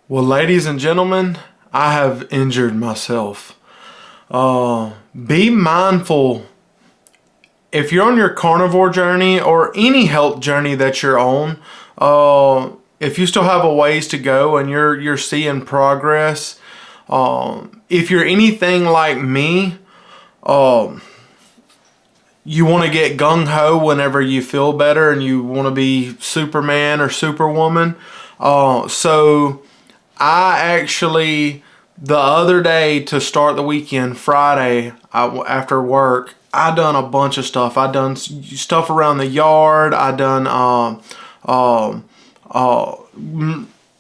Well, ladies and gentlemen, I have injured myself. Be mindful if you're on your carnivore journey or any health journey that you're on. If you still have a ways to go and you're seeing progress, if you're anything like me, you want to get gung-ho whenever you feel better and you want to be Superman or Superwoman. So I actually, the other day to start the weekend, Friday, after work, I done a bunch of stuff. I done stuff around the yard. I done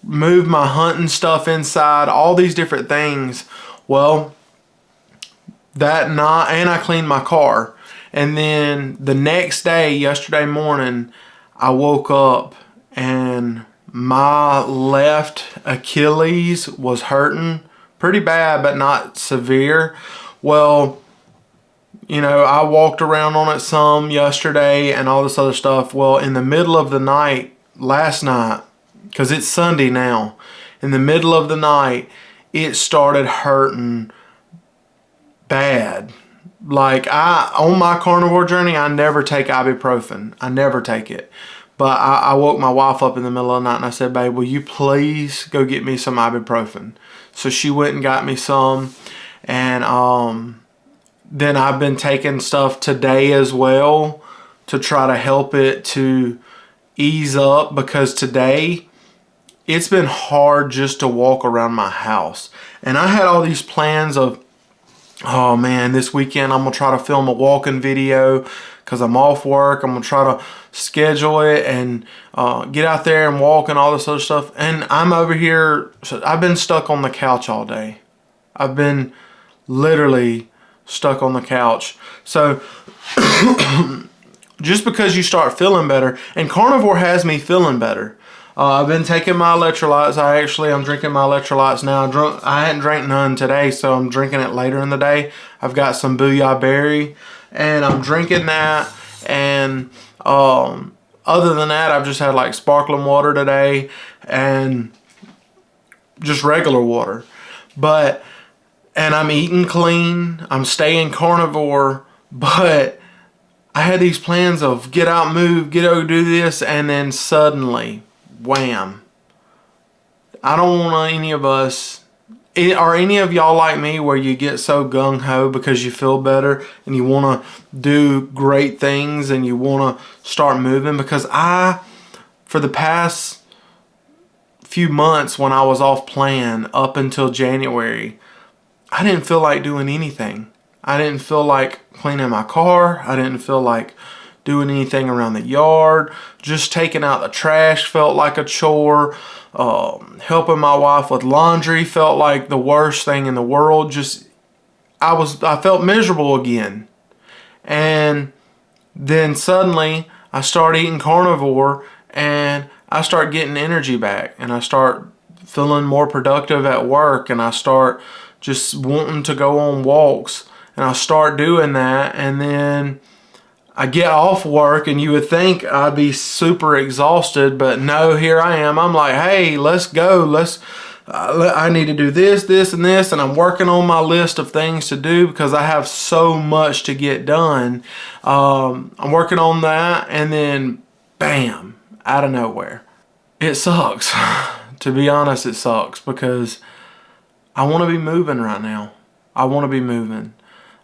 moved my hunting stuff inside, all these different things. Well, that night, and I cleaned my car. And then the next day, yesterday morning, I woke up and my left Achilles was hurting pretty bad, but not severe. Well, I walked around on it some yesterday and all this other stuff. Well, in the middle of the night, last night, because it's Sunday now, in the middle of the night, it started hurting bad. Like, on my carnivore journey, I never take ibuprofen. I never take it. But I woke my wife up in the middle of the night and I said, babe, will you please go get me some ibuprofen? So she went and got me some. And then I've been taking stuff today as well to try to help it to ease up, because today it's been hard just to walk around my house. And I had all these plans of, oh man, this weekend I'm going to try to film a walking video because I'm off work. I'm going to try to schedule it and get out there and walk and all this other stuff. And I'm over here, so I've been stuck on the couch all day. I've been literally stuck on the couch. So just because you start feeling better, and carnivore has me feeling better. I've been taking my electrolytes. I'm drinking my electrolytes now. I hadn't drank none today, so I'm drinking it later in the day. I've got some bbbe, and I'm drinking that. And other than that, I've just had like sparkling water today and just regular water. And I'm eating clean. I'm staying carnivore, but I had these plans of get out, move, do this, and then suddenly, wham. I don't want any of us, are any of y'all like me where you get so gung-ho because you feel better and you want to do great things and you want to start moving? Because for the past few months when I was off plan up until January, I didn't feel like doing anything. I didn't feel like cleaning my car. I didn't feel like doing anything around the yard. Just taking out the trash felt like a chore. Helping my wife with laundry felt like the worst thing in the world. I felt miserable again. And then suddenly I start eating carnivore and I start getting energy back, and I start feeling more productive at work, and I start just wanting to go on walks, and I start doing that. And then I get off work and you would think I'd be super exhausted, but no, here I am. I'm like, hey, let's go. I need to do this, and this, and I'm working on my list of things to do because I have so much to get done. I'm working on that, and then bam, out of nowhere. It sucks. To be honest, it sucks because I want to be moving right now. I want to be moving.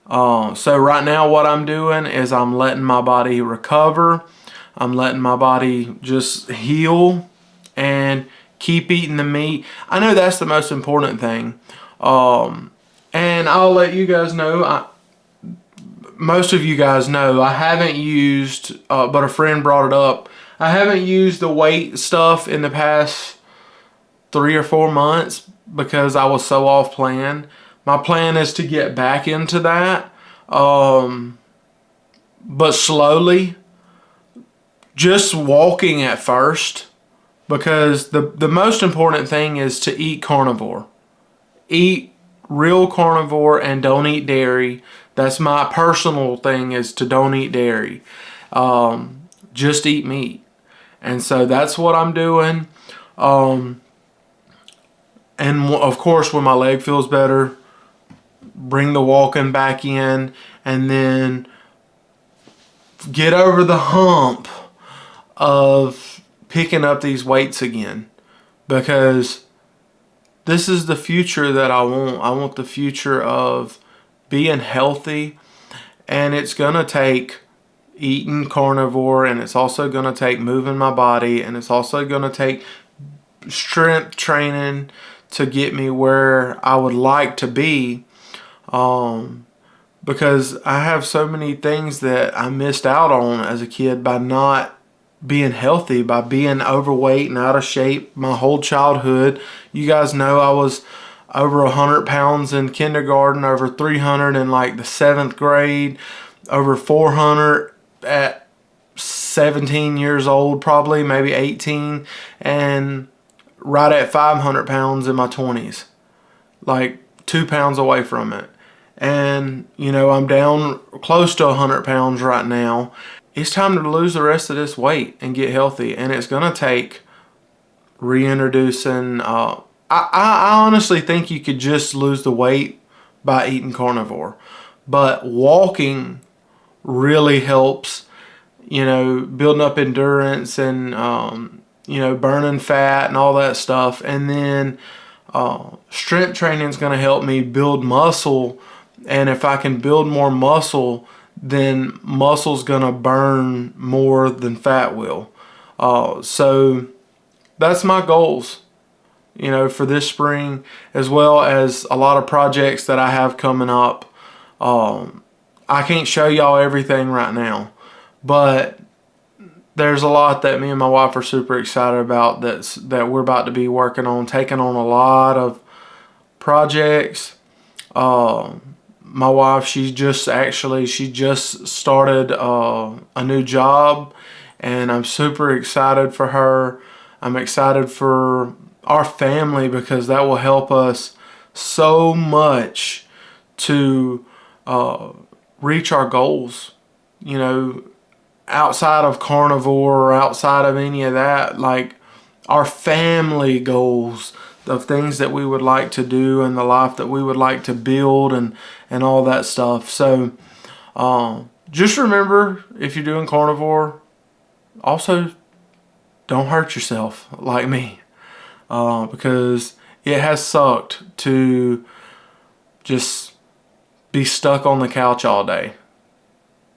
So right now what I'm doing is I'm letting my body recover. I'm letting my body just heal and keep eating the meat. I know that's the most important thing. And I'll let you guys know, most of you guys know, I haven't used, but a friend brought it up, I haven't used the weight stuff in the past 3 or 4 months because I was so off plan. My plan is to get back into that, but slowly, just walking at first, because the most important thing is to eat carnivore. Eat real carnivore and don't eat dairy. That's my personal thing, is to don't eat dairy. Just eat meat. And so that's what I'm doing. And of course, when my leg feels better, bring the walking back in, and then get over the hump of picking up these weights again, because this is the future that I want. I want the future of being healthy, and it's gonna take eating carnivore, and it's also gonna take moving my body, and it's also gonna take strength training to get me where I would like to be, because I have so many things that I missed out on as a kid by not being healthy, by being overweight and out of shape my whole childhood. You guys know I was over 100 pounds in kindergarten, over 300 in like the 7th grade, over 400 at 17 years old, probably maybe 18, and right at 500 pounds in my 20s, like 2 pounds away from it. And you know, I'm down close to 100 pounds right now. It's time to lose the rest of this weight and get healthy, and it's gonna take reintroducing. I honestly think you could just lose the weight by eating carnivore, but walking really helps. You know, building up endurance and you know, burning fat and all that stuff, and then strength training is gonna help me build muscle. And if I can build more muscle, then muscle's gonna burn more than fat will. So that's my goals, you know, for this spring, as well as a lot of projects that I have coming up. I can't show y'all everything right now, but there's a lot that me and my wife are super excited about that we're about to be working on, taking on a lot of projects. My wife, she just started a new job, and I'm super excited for her. I'm excited for our family, because that will help us so much to reach our goals, you know, outside of carnivore or outside of any of that, like our family goals, the things that we would like to do and the life that we would like to build, and all that stuff. So just remember, if you're doing carnivore, also don't hurt yourself like me, because it has sucked to just be stuck on the couch all day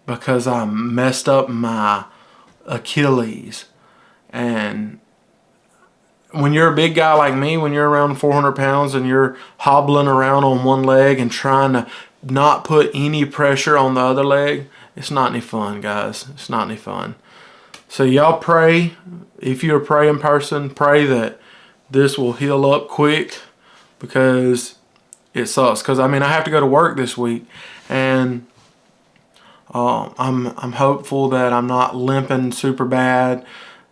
because I messed up my Achilles. And when you're a big guy like me, when you're around 400 pounds and you're hobbling around on one leg and trying to not put any pressure on the other leg, it's not any fun, guys. It's not any fun. So y'all pray. If you're a praying person, pray that this will heal up quick, because it sucks. Because I mean, I have to go to work this week, and I'm hopeful that I'm not limping super bad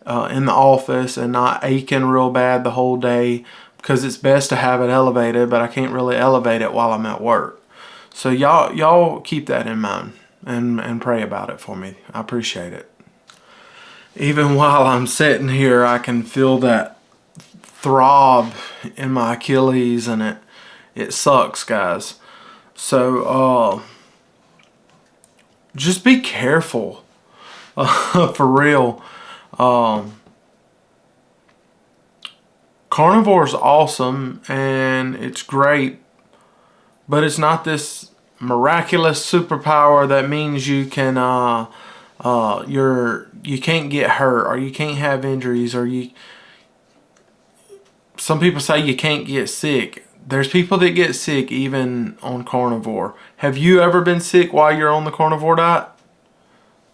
in the office and not aching real bad the whole day, because it's best to have it elevated, but I can't really elevate it while I'm at work. So y'all keep that in mind and pray about it for me. I appreciate it. Even while I'm sitting here, I can feel that throb in my Achilles, and it sucks, guys. So just be careful, for real. Carnivore is awesome and it's great, but it's not this miraculous superpower that means you can you can't get hurt, or you can't have injuries, or some people say you can't get sick. There's people that get sick even on carnivore. Have you ever been sick while you're on the carnivore diet?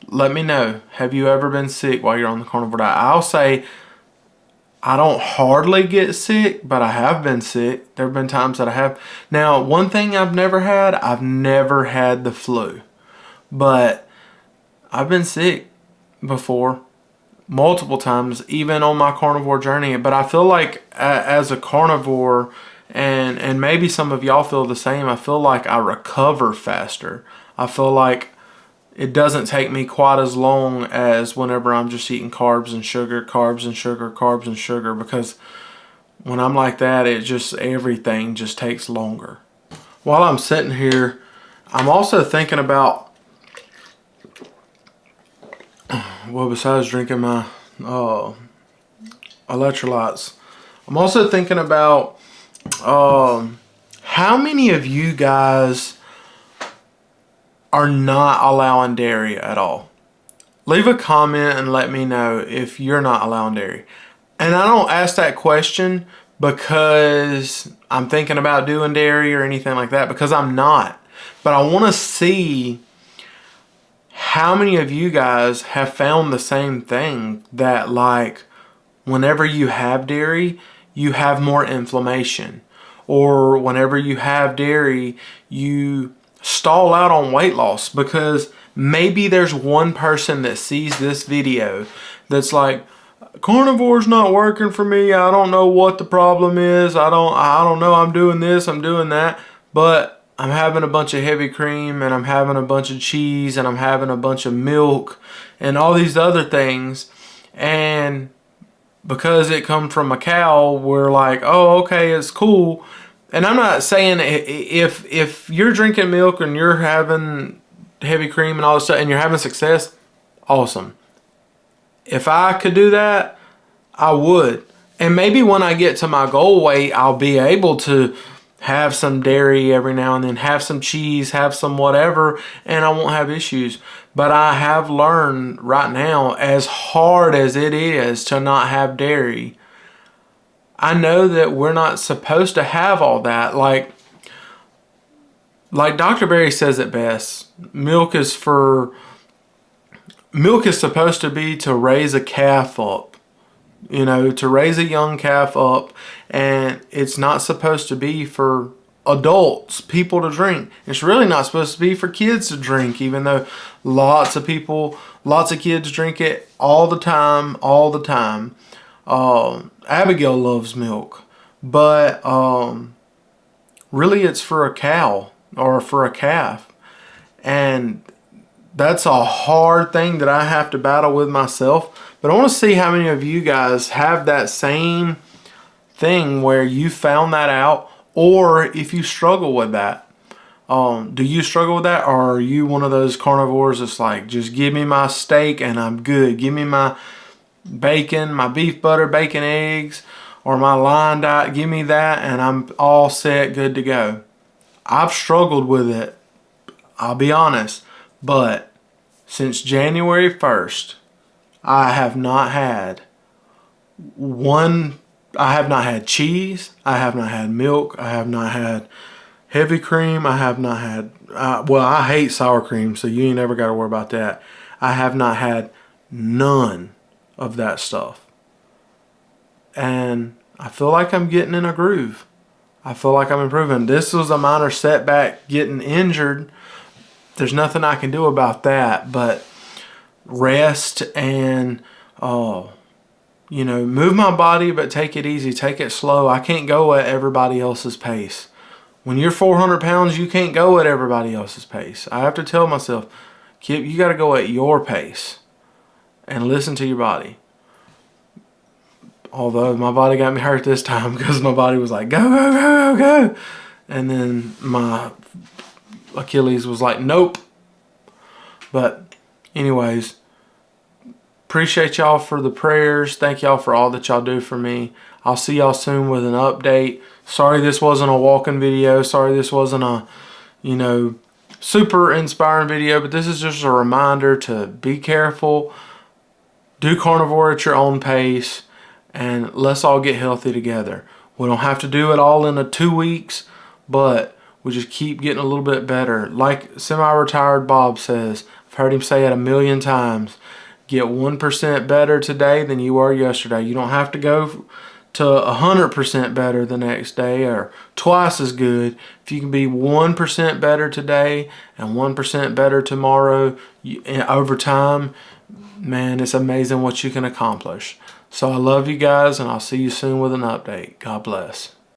Let me know. Have you ever been sick while you're on the carnivore diet? I'll say I don't hardly get sick, but I have been sick. There have been times that I have. Now, one thing I've never had the flu. But I've been sick before, multiple times, even on my carnivore journey. But I feel like as a carnivore, and maybe some of y'all feel the same, I feel like I recover faster. I feel like it doesn't take me quite as long as whenever I'm just eating carbs and sugar, carbs and sugar, carbs and sugar. Because when I'm like that, it just, everything just takes longer. While I'm sitting here, I'm also thinking about, well, besides drinking my electrolytes, I'm also thinking about how many of you guys are not allowing dairy at all? Leave a comment and let me know if you're not allowing dairy. And I don't ask that question because I'm thinking about doing dairy or anything like that, because I'm not. But I want to see how many of you guys have found the same thing, that like whenever you have dairy, you have more inflammation, or whenever you have dairy, you stall out on weight loss. Because maybe there's one person that sees this video that's like, carnivore's not working for me. I don't know what the problem is. I don't know. I'm doing this, I'm doing that, but I'm having a bunch of heavy cream, and I'm having a bunch of cheese, and I'm having a bunch of milk and all these other things. And because it comes from a cow, we're like, oh, okay, it's cool. And I'm not saying if you're drinking milk and you're having heavy cream and all this stuff and you're having success, awesome. If I could do that, I would. And maybe when I get to my goal weight, I'll be able to have some dairy every now and then, have some cheese, have some whatever, and I won't have issues. But I have learned right now, as hard as it is to not have dairy, I know that we're not supposed to have all that. Like Dr. Berry says it best, milk is supposed to be to raise a calf up, you know, to raise a young calf up, and it's not supposed to be for adults, people to drink. It's really not supposed to be for kids to drink, even though lots of kids drink it all the time. Abigail loves milk, but really it's for a cow or for a calf. And that's a hard thing that I have to battle with myself. But I want to see how many of you guys have that same thing where you found that out, or if you struggle with that. Do you struggle with that, or are you one of those carnivores that's like, just give me my steak and I'm good. Give me my bacon, my beef butter, bacon, eggs, or my line diet. Give me that and I'm all set, good to go. I've struggled with it, I'll be honest, but since January 1st, I have not had cheese, I have not had milk, I have not had heavy cream, I have not had, well, I hate sour cream, so you ain't never got to worry about that. I have not had none of that stuff. And I feel like I'm getting in a groove. I feel like I'm improving. This was a minor setback, getting injured. There's nothing I can do about that, but rest and, you know, move my body, but take it easy, take it slow. I can't go at everybody else's pace. When you're 400 pounds, you can't go at everybody else's pace. I have to tell myself, Kip, you got to go at your pace and listen to your body. Although my body got me hurt this time because my body was like, go, go, go, go, go. And then my Achilles was like, nope. But anyways, appreciate y'all for the prayers. Thank y'all for all that y'all do for me. I'll see y'all soon with an update. Sorry this wasn't a walking video. Sorry this wasn't a, you know, super inspiring video. But this is just a reminder to be careful. Do carnivore at your own pace. And let's all get healthy together. We don't have to do it all in 2 weeks, but we just keep getting a little bit better. Like semi-retired Bob says, I've heard him say it 1,000,000 times, get 1% better today than you were yesterday. You don't have to go to 100% better the next day or twice as good. If you can be 1% better today and 1% better tomorrow over time, man, it's amazing what you can accomplish. So I love you guys, and I'll see you soon with an update. God bless.